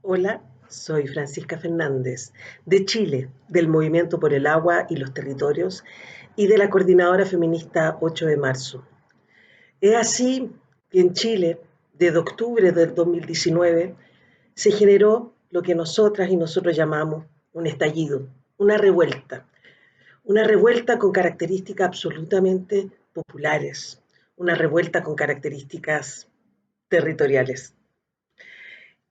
Hola, soy Francisca Fernández, de Chile, del Movimiento por el Agua y los Territorios y de la Coordinadora Feminista 8 de marzo. Es así que en Chile, desde octubre del 2019, se generó lo que nosotras y nosotros llamamos un estallido, una revuelta con características absolutamente populares, una revuelta con características territoriales.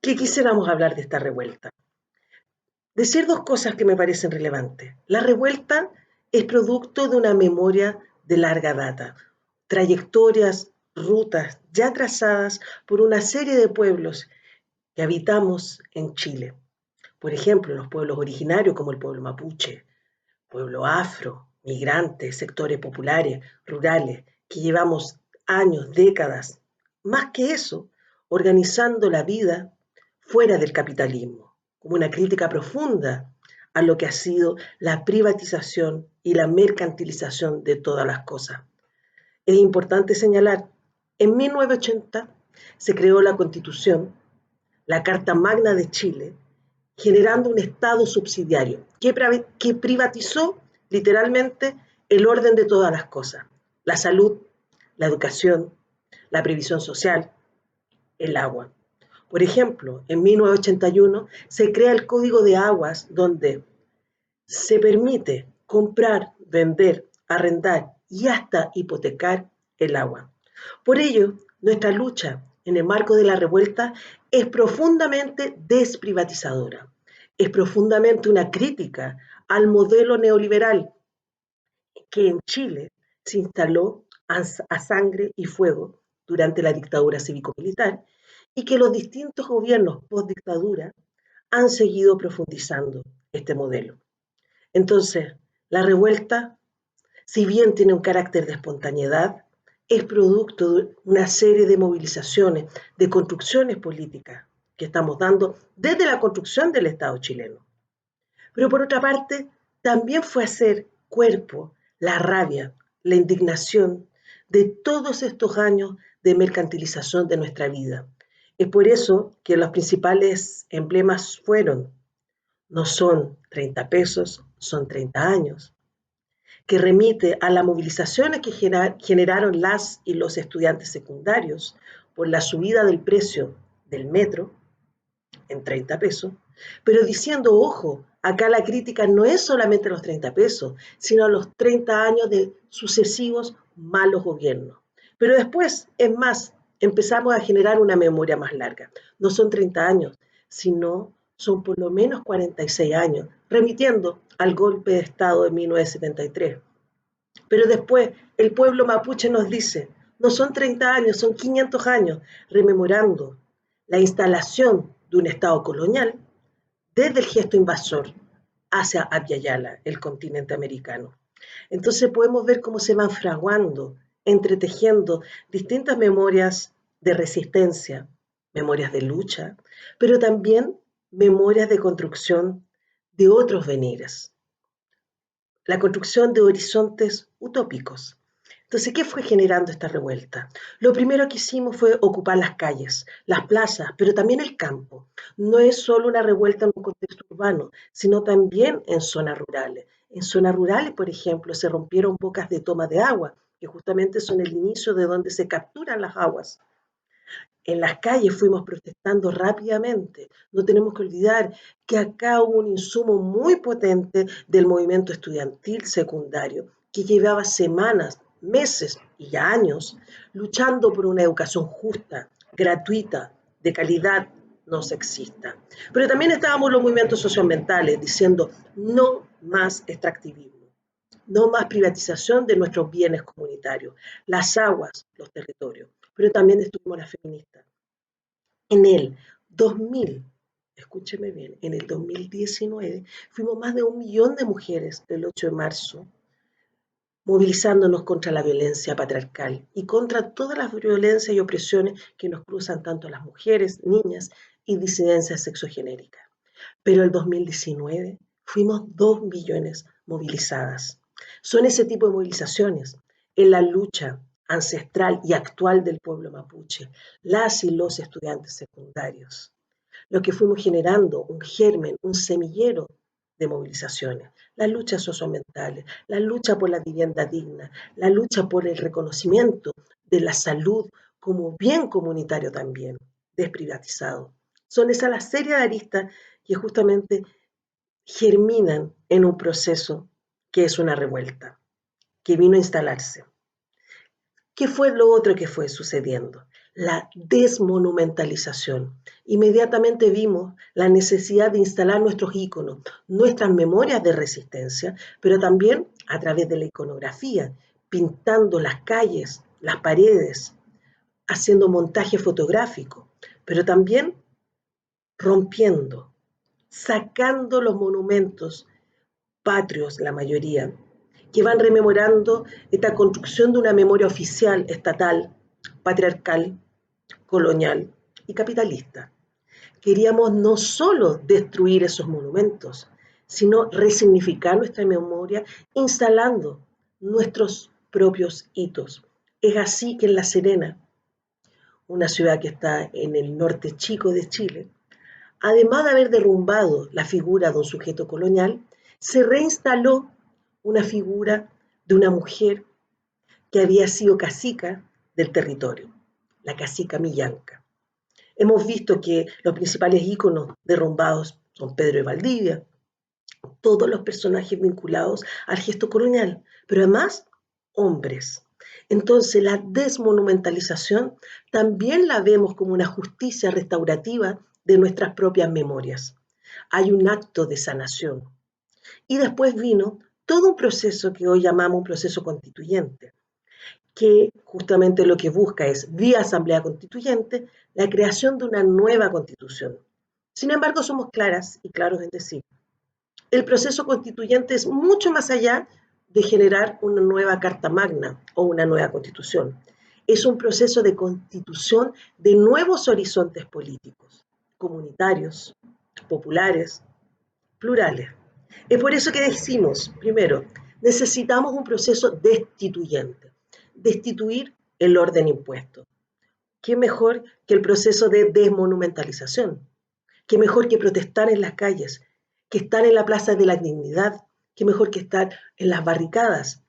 ¿Qué quisiéramos hablar de esta revuelta? Decir dos cosas que me parecen relevantes. La revuelta es producto de una memoria de larga data, trayectorias, rutas ya trazadas por una serie de pueblos que habitamos en Chile. Por ejemplo, los pueblos originarios como el pueblo mapuche, pueblo afro, migrantes, sectores populares, rurales, que llevamos años, décadas, más que eso, organizando la vida fuera del capitalismo, como una crítica profunda a lo que ha sido la privatización y la mercantilización de todas las cosas. Es importante señalar, en 1980 se creó la Constitución, la Carta Magna de Chile, generando un Estado subsidiario que privatizó literalmente el orden de todas las cosas, la salud, la educación, la previsión social, el agua. Por ejemplo, en 1981 se crea el Código de Aguas donde se permite comprar, vender, arrendar y hasta hipotecar el agua. Por ello, nuestra lucha en el marco de la revuelta es profundamente desprivatizadora, es profundamente una crítica al modelo neoliberal que en Chile se instaló a sangre y fuego durante la dictadura cívico-militar y que los distintos gobiernos post-dictadura han seguido profundizando este modelo. Entonces, la revuelta, si bien tiene un carácter de espontaneidad, es producto de una serie de movilizaciones, de construcciones políticas que estamos dando desde la construcción del Estado chileno. Pero por otra parte, también fue hacer cuerpo la rabia, la indignación de todos estos años de mercantilización de nuestra vida. Es por eso que los principales emblemas fueron, no son 30 pesos, son 30 años, que remite a las movilizaciones que generaron las y los estudiantes secundarios por la subida del precio del metro en 30 pesos, pero diciendo, ojo, acá la crítica no es solamente los 30 pesos, sino a los 30 años de sucesivos malos gobiernos. Pero después, es más, empezamos a generar una memoria más larga. No son 30 años, sino son por lo menos 46 años, remitiendo al golpe de Estado de 1973. Pero después el pueblo mapuche nos dice, no son 30 años, son 500 años, rememorando la instalación de un Estado colonial desde el gesto invasor hacia Abya Yala, el continente americano. Entonces podemos ver cómo se van fraguando, entretejiendo distintas memorias de resistencia, memorias de lucha, pero también memorias de construcción de otros venires, la construcción de horizontes utópicos. Entonces, ¿qué fue generando esta revuelta? Lo primero que hicimos fue ocupar las calles, las plazas, pero también el campo. No es solo una revuelta en un contexto urbano, sino también en zonas rurales. En zonas rurales, por ejemplo, se rompieron bocas de toma de agua, que justamente son el inicio de donde se capturan las aguas. En las calles fuimos protestando rápidamente. No tenemos que olvidar que acá hubo un insumo muy potente del movimiento estudiantil secundario que llevaba semanas, meses y años luchando por una educación justa, gratuita, de calidad, no sexista. Pero también estábamos los movimientos socioambientales diciendo no más extractivismo, no más privatización de nuestros bienes comunitarios, las aguas, los territorios. Pero también estuvimos las feministas. En el 2000, escúcheme bien, en el 2019 fuimos más de 1 millón de mujeres el 8 de marzo movilizándonos contra la violencia patriarcal y contra todas las violencias y opresiones que nos cruzan tanto a las mujeres, niñas y disidencias sexogenéricas. Pero el 2019 fuimos 2 millones movilizadas. Son ese tipo de movilizaciones en la lucha ancestral y actual del pueblo mapuche, las y los estudiantes secundarios, lo que fuimos generando, un germen, un semillero de movilizaciones, las luchas socioambientales, la lucha por la vivienda digna, la lucha por el reconocimiento de la salud como bien comunitario también, desprivatizado. Son esa la serie de aristas que justamente germinan en un proceso que es una revuelta, que vino a instalarse. ¿Qué fue lo otro que fue sucediendo? La desmonumentalización. Inmediatamente vimos la necesidad de instalar nuestros íconos, nuestras memorias de resistencia, pero también a través de la iconografía, pintando las calles, las paredes, haciendo montaje fotográfico, pero también rompiendo, sacando los monumentos patrios, la mayoría, que van rememorando esta construcción de una memoria oficial, estatal, patriarcal, colonial y capitalista. Queríamos no solo destruir esos monumentos, sino resignificar nuestra memoria instalando nuestros propios hitos. Es así que en La Serena, una ciudad que está en el norte chico de Chile, además de haber derrumbado la figura de un sujeto colonial, se reinstaló una figura de una mujer que había sido cacica del territorio, la cacica Millanca. Hemos visto que los principales íconos derrumbados son Pedro de Valdivia, todos los personajes vinculados al gesto colonial, pero además hombres. Entonces la desmonumentalización también la vemos como una justicia restaurativa de nuestras propias memorias. Hay un acto de sanación. Y después vino todo un proceso que hoy llamamos un proceso constituyente, que justamente lo que busca es, vía asamblea constituyente, la creación de una nueva constitución. Sin embargo, somos claras y claros en decir, el proceso constituyente es mucho más allá de generar una nueva Carta Magna o una nueva constitución. Es un proceso de constitución de nuevos horizontes políticos, comunitarios, populares, plurales. Es por eso que decimos, primero, necesitamos un proceso destituyente, destituir el orden impuesto. ¿Qué mejor que el proceso de desmonumentalización? ¿Qué mejor que protestar en las calles, que estar en la Plaza de la Dignidad? ¿Qué mejor que estar en las barricadas?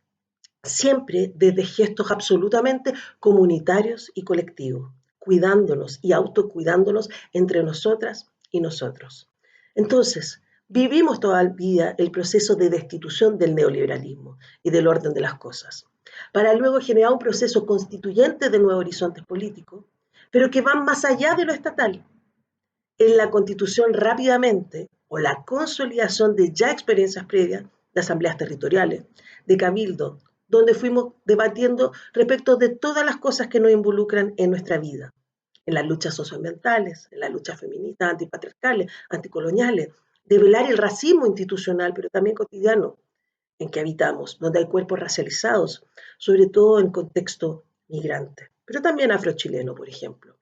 Siempre desde gestos absolutamente comunitarios y colectivos, cuidándonos y autocuidándonos entre nosotras y nosotros. Entonces, vivimos todavía el proceso de destitución del neoliberalismo y del orden de las cosas, para luego generar un proceso constituyente de nuevos horizontes políticos, pero que van más allá de lo estatal. En la constitución rápidamente, o la consolidación de ya experiencias previas de asambleas territoriales, de cabildo, donde fuimos debatiendo respecto de todas las cosas que nos involucran en nuestra vida, en las luchas socioambientales, en las luchas feministas, antipatriarcales, anticoloniales, de velar el racismo institucional, pero también cotidiano en que habitamos, donde hay cuerpos racializados, sobre todo en contexto migrante, pero también afrochileno, por ejemplo,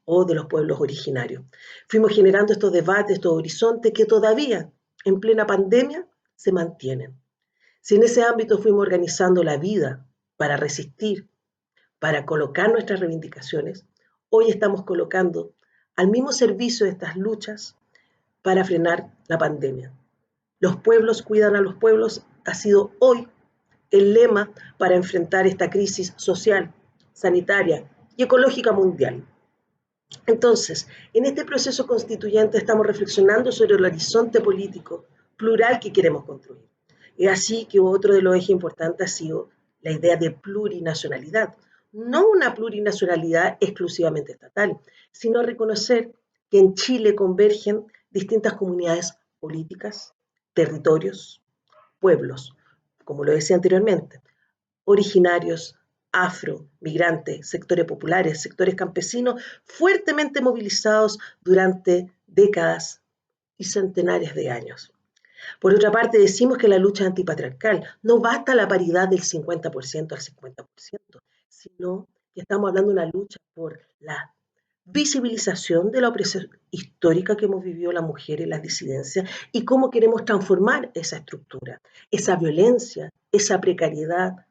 o de los pueblos originarios. Fuimos generando estos debates, estos horizontes que todavía, en plena pandemia, se mantienen. Si en ese ámbito fuimos organizando la vida para resistir, para colocar nuestras reivindicaciones, hoy estamos colocando al mismo servicio de estas luchas para frenar la pandemia. Los pueblos cuidan a los pueblos ha sido hoy el lema para enfrentar esta crisis social, sanitaria y ecológica mundial. Entonces, en este proceso constituyente estamos reflexionando sobre el horizonte político plural que queremos construir. Es así que otro de los ejes importantes ha sido la idea de plurinacionalidad. No una plurinacionalidad exclusivamente estatal, sino reconocer que en Chile convergen distintas comunidades políticas, territorios, pueblos, como lo decía anteriormente, originarios, afro, migrantes, sectores populares, sectores campesinos, fuertemente movilizados durante décadas y centenares de años. Por otra parte, decimos que la lucha antipatriarcal no basta la paridad del 50% al 50%, sino que estamos hablando de una lucha por la visibilización de la opresión histórica que hemos vivido las mujeres, las disidencias, y cómo queremos transformar esa estructura, esa violencia, esa precariedad,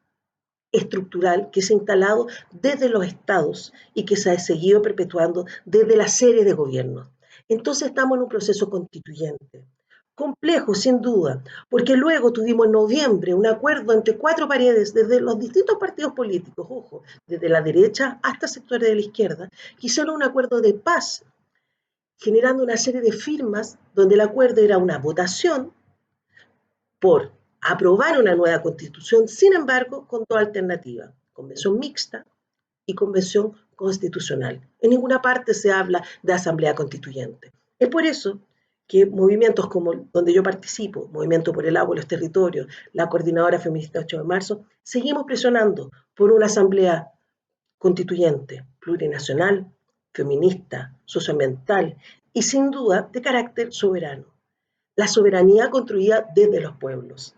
estructural que se ha instalado desde los estados y que se ha seguido perpetuando desde la serie de gobiernos. Entonces estamos en un proceso constituyente. Complejo, sin duda, porque luego tuvimos en noviembre un acuerdo entre cuatro paredes, desde los distintos partidos políticos, ojo, desde la derecha hasta sectores de la izquierda, que hicieron un acuerdo de paz, generando una serie de firmas donde el acuerdo era una votación por aprobar una nueva constitución, sin embargo, con dos alternativas, convención mixta y convención constitucional. En ninguna parte se habla de asamblea constituyente. Es por eso que movimientos como donde yo participo, Movimiento por el Agua y los Territorios, la Coordinadora Feminista 8 de marzo, seguimos presionando por una asamblea constituyente, plurinacional, feminista, socioambiental y sin duda de carácter soberano. La soberanía construida desde los pueblos.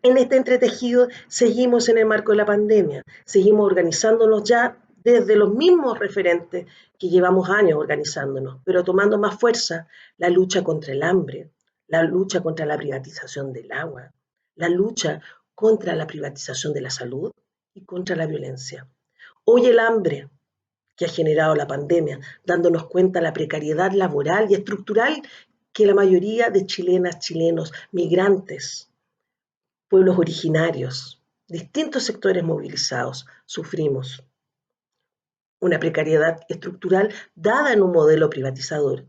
En este entretejido seguimos en el marco de la pandemia, seguimos organizándonos ya desde los mismos referentes que llevamos años organizándonos, pero tomando más fuerza la lucha contra el hambre, la lucha contra la privatización del agua, la lucha contra la privatización de la salud y contra la violencia. Hoy el hambre que ha generado la pandemia, dándonos cuenta de la precariedad laboral y estructural que la mayoría de chilenas, chilenos, migrantes, pueblos originarios, distintos sectores movilizados, sufrimos una precariedad estructural dada en un modelo privatizador.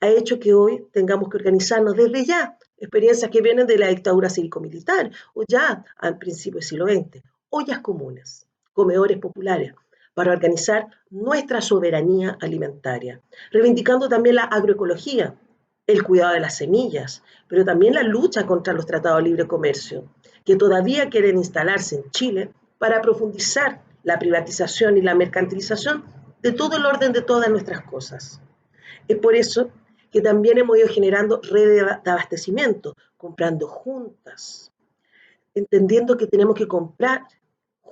Ha hecho que hoy tengamos que organizarnos desde ya, experiencias que vienen de la dictadura cívico-militar o ya al principio del siglo XX, ollas comunes, comedores populares, para organizar nuestra soberanía alimentaria, reivindicando también la agroecología, el cuidado de las semillas, pero también la lucha contra los tratados de libre comercio, que todavía quieren instalarse en Chile para profundizar la privatización y la mercantilización de todo el orden de todas nuestras cosas. Es por eso que también hemos ido generando redes de abastecimiento, comprando juntas, entendiendo que tenemos que comprar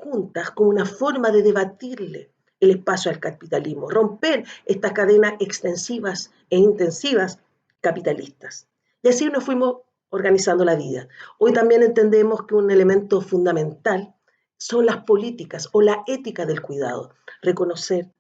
juntas como una forma de debatirle el espacio al capitalismo, romper estas cadenas extensivas e intensivas capitalistas. Y así nos fuimos organizando la vida. Hoy también entendemos que un elemento fundamental son las políticas o la ética del cuidado, reconocer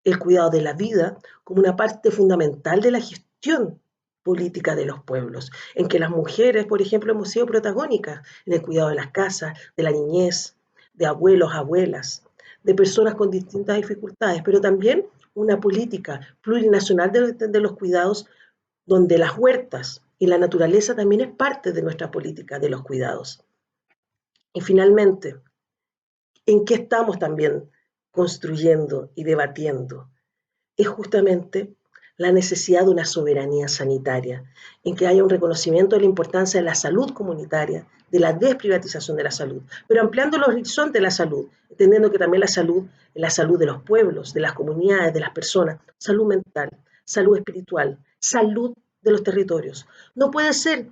el cuidado de la vida como una parte fundamental de la gestión política de los pueblos, en que las mujeres, por ejemplo, hemos sido protagónicas en el cuidado de las casas, de la niñez, de abuelos, abuelas, de personas con distintas dificultades, pero también una política plurinacional de los cuidados donde las huertas y la naturaleza también es parte de nuestra política de los cuidados. Y finalmente, ¿en qué estamos también construyendo y debatiendo? Es justamente la necesidad de una soberanía sanitaria, en que haya un reconocimiento de la importancia de la salud comunitaria, de la desprivatización de la salud, pero ampliando los horizontes de la salud, entendiendo que también la salud es la salud de los pueblos, de las comunidades, de las personas, salud mental, salud espiritual, salud de los territorios. No puede ser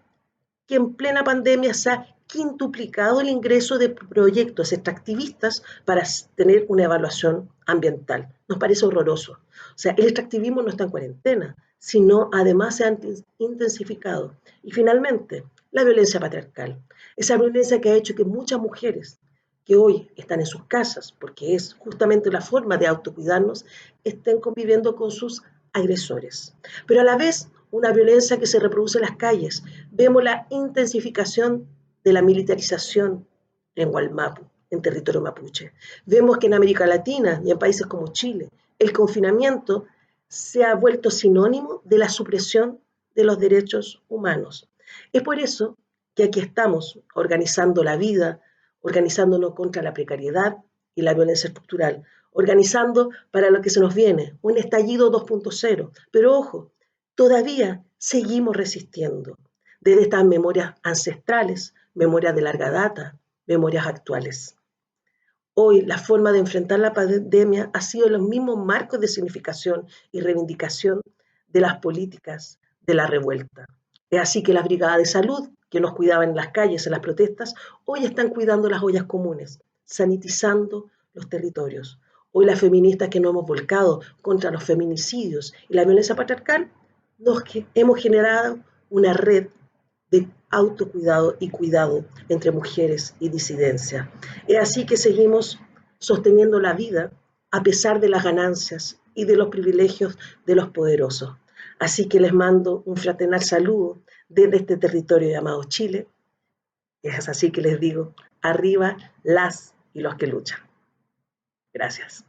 que en plena pandemia se ha quintuplicado el ingreso de proyectos extractivistas para tener una evaluación ambiental. Nos parece horroroso. O sea, el extractivismo no está en cuarentena, sino además se ha intensificado. Y finalmente, la violencia patriarcal. Esa violencia que ha hecho que muchas mujeres que hoy están en sus casas, porque es justamente la forma de autocuidarnos, estén conviviendo con sus agresores. Pero a la vez, una violencia que se reproduce en las calles. Vemos la intensificación de la militarización en Gualmapu, en territorio mapuche. Vemos que en América Latina y en países como Chile, el confinamiento se ha vuelto sinónimo de la supresión de los derechos humanos. Es por eso que aquí estamos organizando la vida, organizándonos contra la precariedad y la violencia estructural, organizando para lo que se nos viene, un estallido 2.0. Pero ojo, todavía seguimos resistiendo desde estas memorias ancestrales, memorias de larga data, memorias actuales. Hoy la forma de enfrentar la pandemia ha sido los mismos marcos de significación y reivindicación de las políticas de la revuelta. Es así que las brigadas de salud, que nos cuidaban en las calles, en las protestas, hoy están cuidando las ollas comunes, sanitizando los territorios. Hoy las feministas que nos hemos volcado contra los feminicidios y la violencia patriarcal, hemos generado una red de autocuidado y cuidado entre mujeres y disidencia. Es así que seguimos sosteniendo la vida a pesar de las ganancias y de los privilegios de los poderosos. Así que les mando un fraternal saludo desde este territorio llamado Chile. Es así que les digo, arriba las y los que luchan. Gracias.